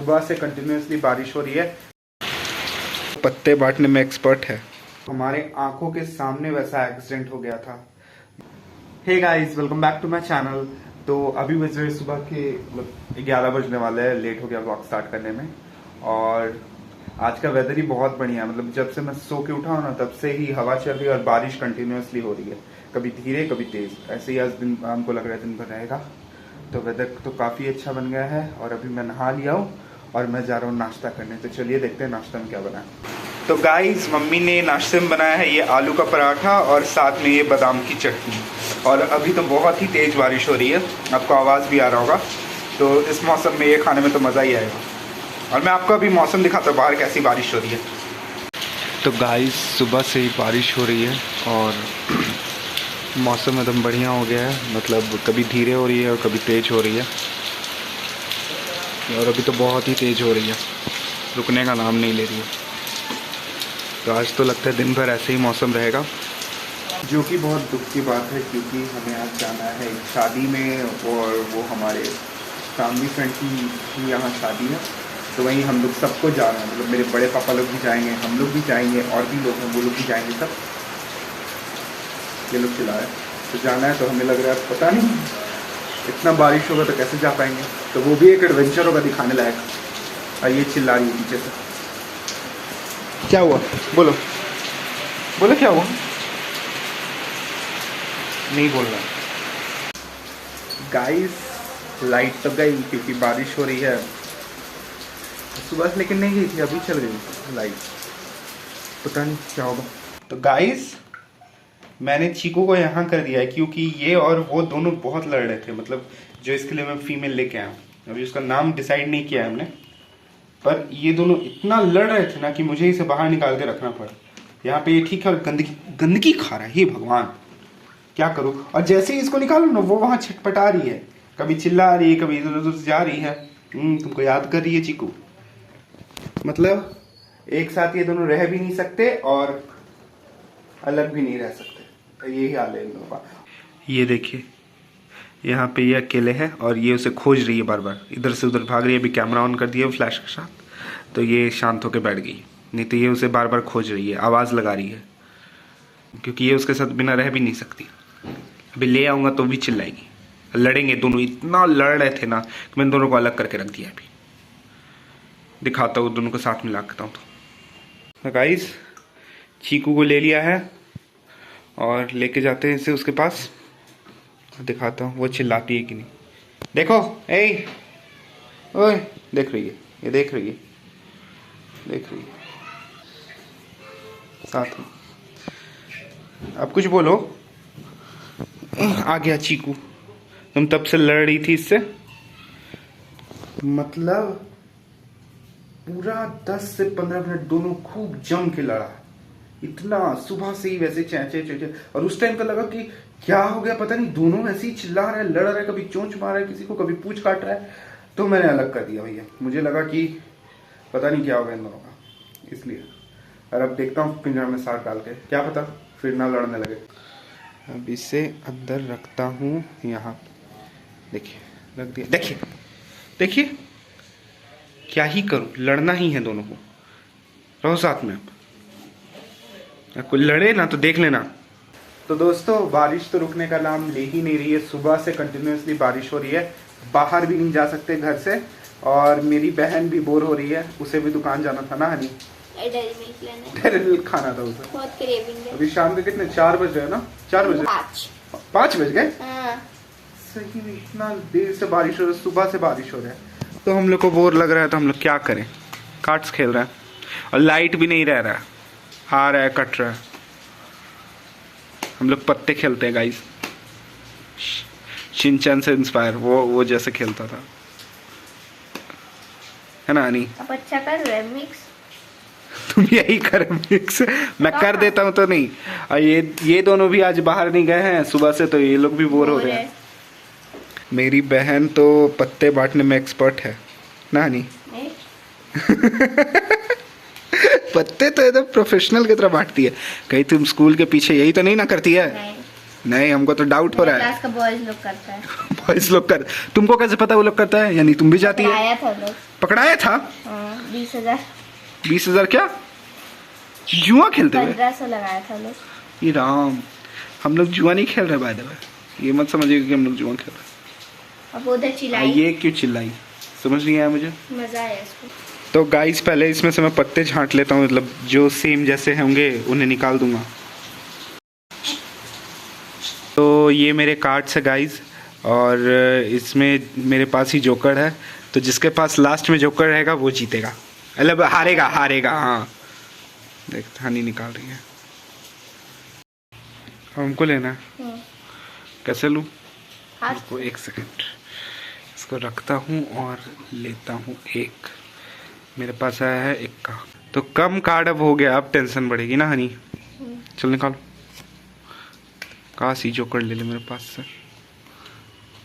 सुबह से कंटिन्यूसली बारिश हो रही है। पत्ते बांटने में एक्सपर्ट है। हमारे आंखों के सामने वैसा एक्सीडेंट हो गया था। Hey guys, welcome back to my channel. तो अभी बज रहे सुबह के 11 बजने वाले हैं। लेट हो गया व्लॉग स्टार्ट करने में। और आज का वेदर ही बहुत बढ़िया है। मतलब जब से मैं सो के उठा हूं ना, तब से ही हवा चल रही है और बारिश कंटिन्यूसली हो रही है, कभी धीरे कभी तेज। ऐसे ही आज दिन हमको लग रहा है दिन भर रहेगा। तो वेदर तो काफ़ी अच्छा बन गया है। और अभी मैं नहा लिया हूँ और मैं जा रहा हूँ नाश्ता करने। तो चलिए देखते हैं नाश्ता में क्या बना है। तो गाइस, मम्मी ने नाश्ते में बनाया है ये आलू का पराठा और साथ में ये बादाम की चटनी। और अभी तो बहुत ही तेज़ बारिश हो रही है, आपको आवाज़ भी आ रहा होगा। तो इस मौसम में ये खाने में तो मज़ा ही आएगा। और मैं आपको अभी मौसम दिखाता हूँ बाहर कैसी बारिश हो रही है। तो गाइस, सुबह से ही बारिश हो रही है और मौसम एकदम बढ़िया हो गया है। मतलब कभी धीरे हो रही है और कभी तेज़ हो रही है। और अभी तो बहुत ही तेज़ हो रही है, रुकने का नाम नहीं ले रही है। तो आज तो लगता है दिन भर ऐसे ही मौसम रहेगा, जो कि बहुत दुख की बात है, क्योंकि हमें आज जाना है एक शादी में। और वो हमारे फैमिली फ्रेंड की यहाँ शादी है। तो वहीं हम लोग सबको जाना है। मतलब मेरे बड़े पापा लोग भी जाएंगे, हम लोग भी जाएंगे, और भी लोग हैं वो लोग भी जाएंगे। सब ये लोग चिल्ला रहे हैं। तो जाना है। तो हमें लग रहा है पता नहीं इतना बारिश होगा तो कैसे जा पाएंगे। तो वो भी एक एडवेंचर होगा दिखाने लायक। और ये चिल्ला रही है पीछे से। क्या हुआ? बोलो बोलो, क्या हुआ? नहीं बोल रहा। गाइस, लाइट तो गई क्योंकि बारिश हो रही है सुबह से, लेकिन नहीं गई थी, अभी चल गई लाइट। पता नहीं क्या होगा। तो गाइस, मैंने चीकू को यहाँ कर दिया है क्योंकि ये और वो दोनों बहुत लड़ रहे थे। मतलब जो इसके लिए मैं फीमेल लेके आया हूँ, अभी उसका नाम डिसाइड नहीं किया है हमने। पर ये दोनों इतना लड़ रहे थे ना कि मुझे इसे बाहर निकाल के रखना पड़ा। यहाँ पे ये ठीक है और गंदगी खा रहा है। हे भगवान, क्या करूँ। और जैसे ही इसको निकालू ना, वो वहाँ छटपटा रही है, कभी चिल्ला रही है, कभी इधर उधर जा रही है। तुमको याद कर रही है चीकू। मतलब एक साथ ये दोनों रह भी नहीं सकते और अलग भी नहीं रह सकते। तो यही हाल है इन लोगों का। ये देखिए, यहाँ पे ये अकेले है और ये उसे खोज रही है, बार बार इधर से उधर भाग रही है। अभी कैमरा ऑन कर दिया फ्लैश के साथ, तो ये शांत होकर बैठ गई। नहीं तो ये उसे बार बार खोज रही है, आवाज़ लगा रही है, क्योंकि ये उसके साथ बिना रह भी नहीं सकती। अभी ले आऊँगा तो भी चिल्लाएगी, लड़ेंगे दोनों। इतना लड़ रहे थे ना कि मैंने दोनों को अलग करके रख दिया। अभी दिखाता हूँ, दोनों को साथ में लाता हूँ। तो गाइस, चीकू को ले लिया है और लेके जाते हैं इसे उसके पास। दिखाता हूँ वो चिल्लाती है कि नहीं। देखो, ए ओए, देख रही है, ये देख रही है, देख रही है साथ में। अब कुछ बोलो। आ गया चीकू। तुम तब से लड़ रही थी इससे। मतलब पूरा 10 से 15 मिनट दोनों खूब जम के लड़ा। इतना सुबह से ही वैसे चेंचे। और उस टाइम तो लगा कि क्या हो गया, पता नहीं। दोनों वैसे ही चिल्ला रहे, लड़ रहे, कभी चोंच मार रहा है किसी को, कभी पूंछ काट रहा है। तो मैंने अलग कर दिया भैया। मुझे लगा कि पता नहीं क्या होगा इन दोनों का, इसलिए। और अब देखता हूँ पिंजरा में साथ डाल के, क्या पता फिर ना लड़ने लगे। अब इसे अंदर रखता हूँ यहाँ। देखिए, रख दिया। देखिए देखिए, क्या ही करूँ, लड़ना ही है दोनों को। रहो साथ में। अब कोई लड़े ना तो देख लेना। तो दोस्तों, बारिश तो रुकने का नाम ले ही नहीं रही है। सुबह से कंटिन्यूसली बारिश हो रही है, बाहर भी नहीं जा सकते घर से। और मेरी बहन भी बोर हो रही है, उसे भी दुकान जाना था ना हनी। डेयरी मिल्क खाना था उसे, बहुत क्रेविंग है। अभी शाम के कितने 4 बज रहे हैं ना, 4 बजे 5 बज गए। सही में इतना देर से बारिश हो रही है, सुबह से बारिश हो रहा है। तो हम लोग को बोर लग रहा है, तो हम लोग क्या करें। कार्ड्स खेल रहे हैं और लाइट भी नहीं रह रहा है, आ रहा है कट रहा है। हम लोग पत्ते खेलते हैं गाइस, शिनचैन से इंस्पायर, वो जैसे खेलता था, है ना अनी? अब अच्छा कर रहे मिक्स। तुम यही कर मिक्स, मैं कर देता हूँ तो नहीं। और ये दोनों भी आज बाहर नहीं गए हैं सुबह से, तो ये लोग भी बोर हो रहे हैं। मेरी बहन तो पत्ते बांटने में एक्सपर्ट है ना हनी? पत्ते तो एकदम प्रोफेशनल की तरह बांटती है। कहीं तुम स्कूल के पीछे यही तो नहीं ना करती है? नहीं, हमको तो डाउट हो रहा है। क्लास का बॉयज लोग करता है। बॉयज लोग कर, तुमको कैसे पता वो लोग करता है? यानी तुम भी जाती है? पकड़ाया था लोग। पकड़ाया था? 20,000। 20,000 क्या? जुआ खेलते हुए? 1500 लगाया था लोग। ये राम, हम लोग जुआ नहीं खेल रहे बाय द वे, ये मत समझिए कि हम लोग जुआ खेल रहे। अब उधर चिल्लाई। ये क्यों चिल्लाई, समझ नहीं आया मुझे। मजा आया इसको। तो गाइस पहले इसमें से मैं पत्ते छांट लेता हूँ, मतलब जो सेम जैसे होंगे उन्हें निकाल दूंगा। तो ये मेरे कार्ड्स है गाइस, और इसमें मेरे पास ही जोकर है, तो जिसके पास लास्ट में जोकर रहेगा वो जीतेगा, मतलब हारेगा। हाँ देख, हनी निकाल रही है, हमको लेना है। कैसे लूँ? इसको 1 सेकंड, इसको रखता हूँ और लेता हूँ एक। मेरे पास आया है 1 का, तो कम कार्ड अब हो गया, अब टेंशन बढ़ेगी ना हनी। चल निकालो, कहाँ सी जोकर ले ले मेरे पास से।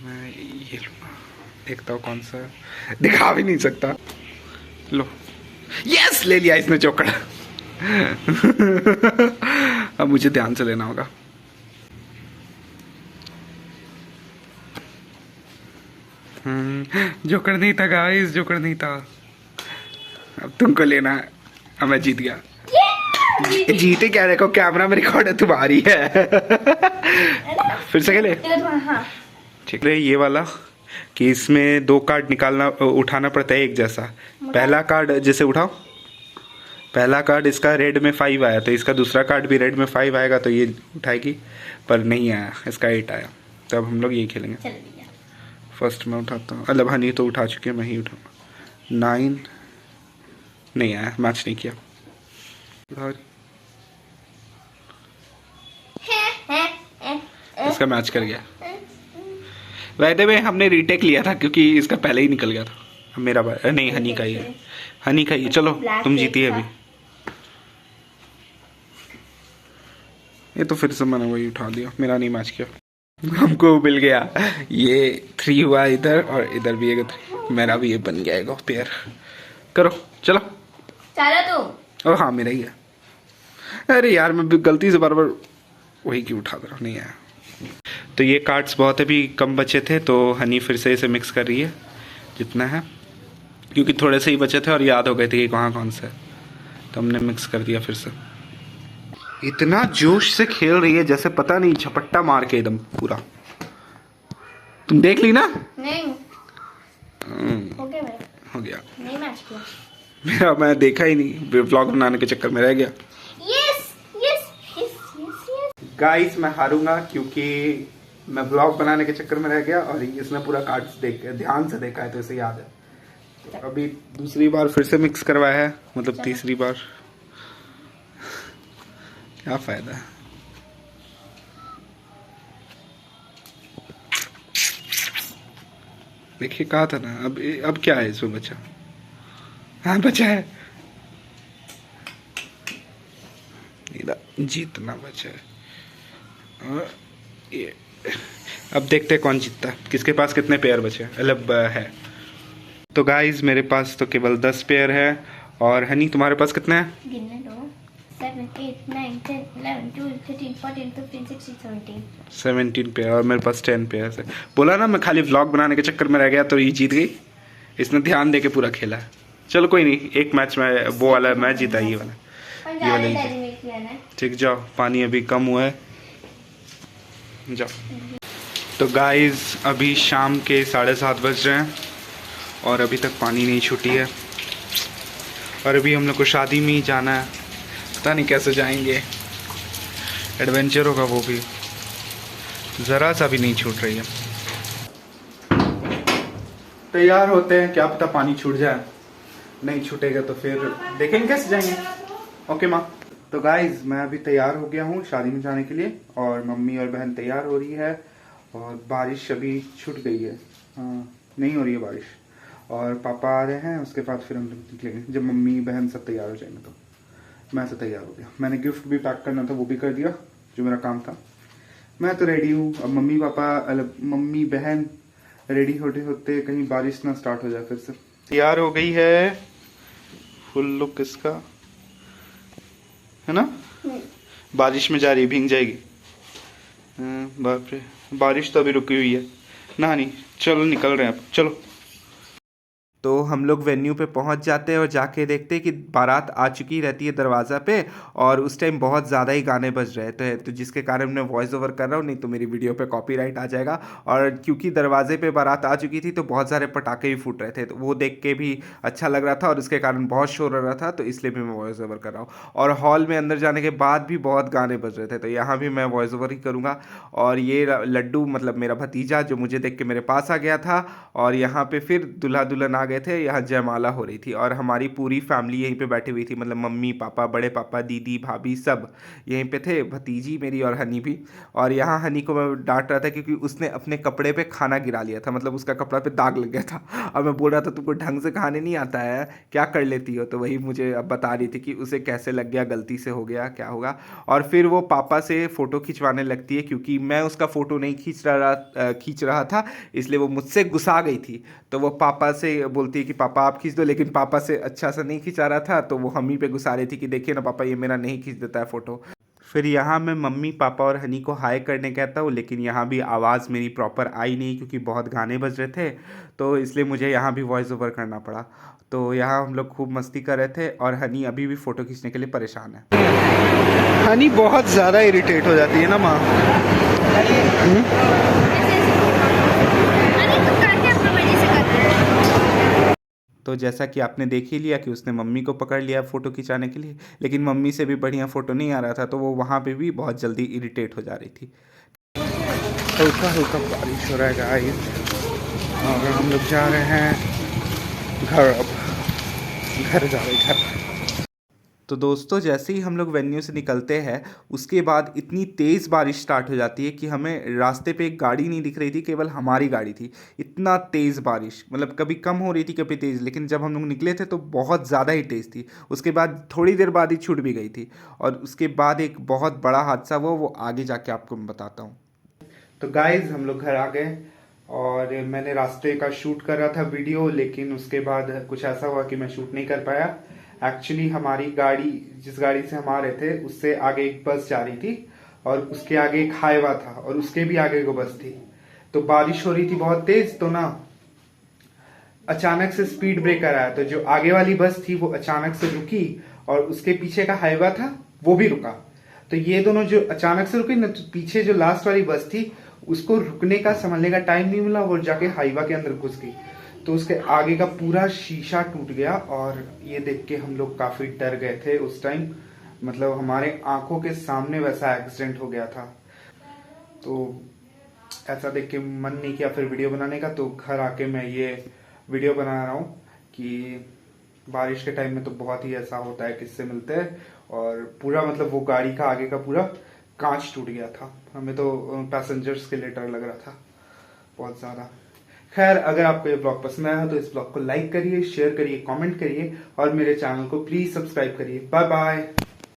मैं ये लूँगा, देखता हूँ कौन सा है, दिखा भी नहीं सकता। लो, यस, ले लिया इसने जोकर। अब मुझे ध्यान से लेना होगा। जोकर नहीं था गाइस, जोकर नहीं था। अब तुमको लेना है, अब मैं जीत गया। जीते क्या, देखो कैमरा में रिकॉर्ड है तुम्हारी है। फिर से खेले? ठीक है, ये वाला कि इसमें 2 कार्ड निकालना, उठाना पड़ता है एक जैसा। पहला कार्ड जैसे उठाओ, पहला कार्ड इसका रेड में 5 आया, तो इसका दूसरा कार्ड भी रेड में 5 आएगा, तो ये उठाएगी, पर नहीं आया, इसका 8 आया, तो अब हम लोग यही खेलेंगे। फर्स्ट मैं उठाता हूँ, मतलब हनी तो उठा चुके हैं, मैं ही उठाऊंगा। 9 नहीं आया, मैच नहीं किया। इसका मैच कर गया। वैसे में हमने रीटेक लिया था क्योंकि इसका पहले ही निकल गया था। मेरा नहीं, हनी का ही है, हनी का ही। चलो तुम जीती है अभी। ये तो फिर से मैंने वही उठा दिया, मेरा नहीं मैच किया। हमको मिल गया, ये 3 हुआ इधर, और इधर भी एक 3, मेरा भी ये बन गया एक पेयर। करो, चलो तुम। हाँ मेरा ही है। अरे यार, मैं गलती से बार बार वही क्यों उठा रहा, नहीं आया। तो ये कार्ड्स बहुत अभी कम बचे थे, तो हनी फिर से इसे मिक्स कर रही है जितना है, क्योंकि थोड़े से ही बचे थे और याद हो गए थे कि कहाँ कौन सा है, तो हमने मिक्स कर दिया फिर से। इतना जोश से खेल रही है जैसे पता नहीं, झपट्टा मार के एकदम पूरा। तुम देख ली ना? नहीं हो गया नहीं मैच किया मेरा, मैं देखा ही नहीं, व्लॉग बनाने के चक्कर में रह गया। गाइस मैं हारूंगा क्योंकि मैं व्लॉग बनाने के चक्कर में रह गया, और इसने पूरा कार्ड्स ध्यान से देखा है, तो इसे याद है। तो अभी दूसरी बार फिर से मिक्स करवाया है, मतलब तीसरी बार। क्या फायदा है। देखिए कहा था ना, अब क्या है इसमें बचा? हाँ बचा है, जीतना बचा है। ये अब देखते हैं कौन जीतता है, किसके पास कितने पेयर बचे, मतलब है। तो गाइस मेरे पास तो केवल 10 पेयर है, और हनी तुम्हारे पास कितने हैं? 17 पेयर, और मेरे पास 10 पेयर है। बोला ना मैं खाली व्लॉग बनाने के चक्कर में रह गया, तो ये जीत गई। इसने ध्यान देके पूरा खेला है। चलो कोई नहीं, एक मैच में वो वाला मैच जीता, ये वाला। ठीक, जाओ, पानी अभी कम हुआ है, जाओ। तो गाइस अभी शाम के 7:30 बज रहे हैं, और अभी तक पानी नहीं छूटी है, और अभी हम लोग को शादी में ही जाना है। पता नहीं कैसे जाएंगे, एडवेंचर होगा वो भी, ज़रा सा भी नहीं छूट रही है। तैयार होते हैं, क्या पता पानी छूट जाए, नहीं छूटेगा तो फिर देखेंगे कैसे जाएंगे। ओके माँ। तो गाइज मैं अभी तैयार हो गया हूँ शादी में जाने के लिए, और मम्मी और बहन तैयार हो रही है, और बारिश अभी छूट गई है, नहीं हो रही है बारिश, और पापा आ रहे हैं, उसके बाद फिर हम लोग निकलेंगे। जब मम्मी बहन सब तैयार हो जाएंगे तो मैं तो तैयार हो गया। मैंने गिफ्ट भी पैक करना था, वो भी कर दिया, जो मेरा काम था। मैं तो रेडी हूँ। अब मम्मी बहन रेडी होते होते कहीं बारिश ना स्टार्ट हो जाए फिर से। तैयार हो गई है, फुल लुक इसका है ना। बारिश में जा रही, भीग जाएगी, बाप रे, बारिश तो अभी रुकी हुई है ना। नहीं, चलो निकल रहे हैं अब, चलो। तो हम लोग वेन्यू पे पहुंच जाते हैं और जाके देखते हैं कि बारात आ चुकी रहती है दरवाज़ा पे, और उस टाइम बहुत ज़्यादा ही गाने बज रहे थे, तो जिसके कारण मैं वॉइस ओवर कर रहा हूँ, नहीं तो मेरी वीडियो पे कॉपीराइट आ जाएगा। और क्योंकि दरवाजे पे बारात आ चुकी थी तो बहुत सारे पटाखे भी फूट रहे थे, तो वो देख के भी अच्छा लग रहा था, और उसके कारण बहुत शोर हो रहा था, तो इसलिए भी मैं वॉइस ओवर कर रहा हूँ। और हॉल में अंदर जाने के बाद भी बहुत गाने बज रहे थे, तो यहाँ भी मैं वॉइस ओवर ही करूँगा। और ये लड्डू मतलब मेरा भतीजा जो मुझे देख के मेरे पास आ गया था, और यहाँ पे फिर दूल्हा दुल्हन आ गए थे, यहाँ जयमाला हो रही थी, और हमारी पूरी फैमिली यहीं पे बैठी हुई थी, मतलब मम्मी पापा, बड़े पापा, दीदी, भाभी, सब यहीं पे थे, भतीजी मेरी और हनी भी। और यहाँ हनी को मैं डांट रहा था क्योंकि उसने अपने कपड़े पे खाना गिरा लिया था, मतलब उसका कपड़ा पे दाग लग गया था। और मैं बोल रहा था तुमको ढंग से खाने नहीं आता है, क्या कर लेती हो, तो वही मुझे अब बता रही थी कि उसे कैसे लग गया, गलती से हो गया, क्या होगा। और फिर वो पापा से फ़ोटो खिंचवाने लगती है, क्योंकि मैं उसका फ़ोटो नहीं खींच रहा था, इसलिए वो मुझसे गुस्सा गई थी। तो वो पापा से बोलती है कि पापा आप खींच दो, लेकिन पापा से अच्छा सा नहीं खिंचा रहा था, तो वो हम ही पे गुस्सा रही थी कि देखिए ना पापा, ये मेरा नहीं खींच देता है फ़ोटो। फिर यहाँ मैं मम्मी पापा और हनी को हाय करने कहता हूँ, लेकिन यहाँ भी आवाज़ मेरी प्रॉपर आई नहीं, क्योंकि बहुत गाने बज रहे थे, तो इसलिए मुझे यहाँ भी वॉइस ओवर करना पड़ा। तो यहाँ हम लोग खूब मस्ती कर रहे थे, और हनी अभी भी फ़ोटो खींचने के लिए परेशान है। हनी बहुत ज़्यादा इरिटेट हो जाती है ना माँ। तो जैसा कि आपने देख ही लिया कि उसने मम्मी को पकड़ लिया फ़ोटो खिंचाने के लिए, लेकिन मम्मी से भी बढ़िया फ़ोटो नहीं आ रहा था, तो वो वहाँ पे भी बहुत जल्दी इरिटेट हो जा रही थी। हल्का हल्का बारिश हो रहा है गाइस, और हम लोग जा रहे हैं घर, अब घर जा रहे हैं घर। तो दोस्तों जैसे ही हम लोग वेन्यू से निकलते हैं, उसके बाद इतनी तेज़ बारिश स्टार्ट हो जाती है कि हमें रास्ते पे एक गाड़ी नहीं दिख रही थी, केवल हमारी गाड़ी थी। इतना तेज़ बारिश, मतलब कभी कम हो रही थी कभी तेज़, लेकिन जब हम लोग निकले थे तो बहुत ज़्यादा ही तेज़ थी। उसके बाद थोड़ी देर बाद ही छूट भी गई थी, और उसके बाद एक बहुत बड़ा हादसा हुआ, वो आगे जाके आपको मैं बताता हूँ। तो गाइज हम लोग घर आ गए, और मैंने रास्ते का शूट कर रहा था वीडियो, लेकिन उसके बाद कुछ ऐसा हुआ कि मैं शूट नहीं कर पाया। एक्चुअली हमारी गाड़ी, जिस गाड़ी से हम आ रहे थे, उससे आगे एक बस जा रही थी, और उसके आगे एक हाईवा था, और उसके भी आगे एक बस थी। तो बारिश हो रही थी बहुत तेज, तो ना अचानक से स्पीड ब्रेकर आया, तो जो आगे वाली बस थी वो अचानक से रुकी, और उसके पीछे का हाईवा था वो भी रुका। तो ये दोनों जो अचानक से रुके ना, तो पीछे जो लास्ट वाली बस थी उसको रुकने का, संभलने का टाइम नहीं मिला, वो जाके हाईवा के अंदर घुस गई। तो उसके आगे का पूरा शीशा टूट गया, और ये देख के हम लोग काफी डर गए थे उस टाइम, मतलब हमारे आंखों के सामने वैसा एक्सीडेंट हो गया था। तो ऐसा देख के मन नहीं किया फिर वीडियो बनाने का, तो घर आके मैं ये वीडियो बना रहा हूँ कि बारिश के टाइम में तो बहुत ही ऐसा होता है, किससे मिलते हैं, और पूरा मतलब वो गाड़ी का आगे का पूरा कांच टूट गया था। हमें तो पैसेंजर्स के लिए डर लग रहा था बहुत ज्यादा। खैर, अगर आपको ये ब्लॉग पसंद आया तो इस ब्लॉग को लाइक करिए, शेयर करिए, कमेंट करिए, और मेरे चैनल को प्लीज सब्सक्राइब करिए। Bye bye.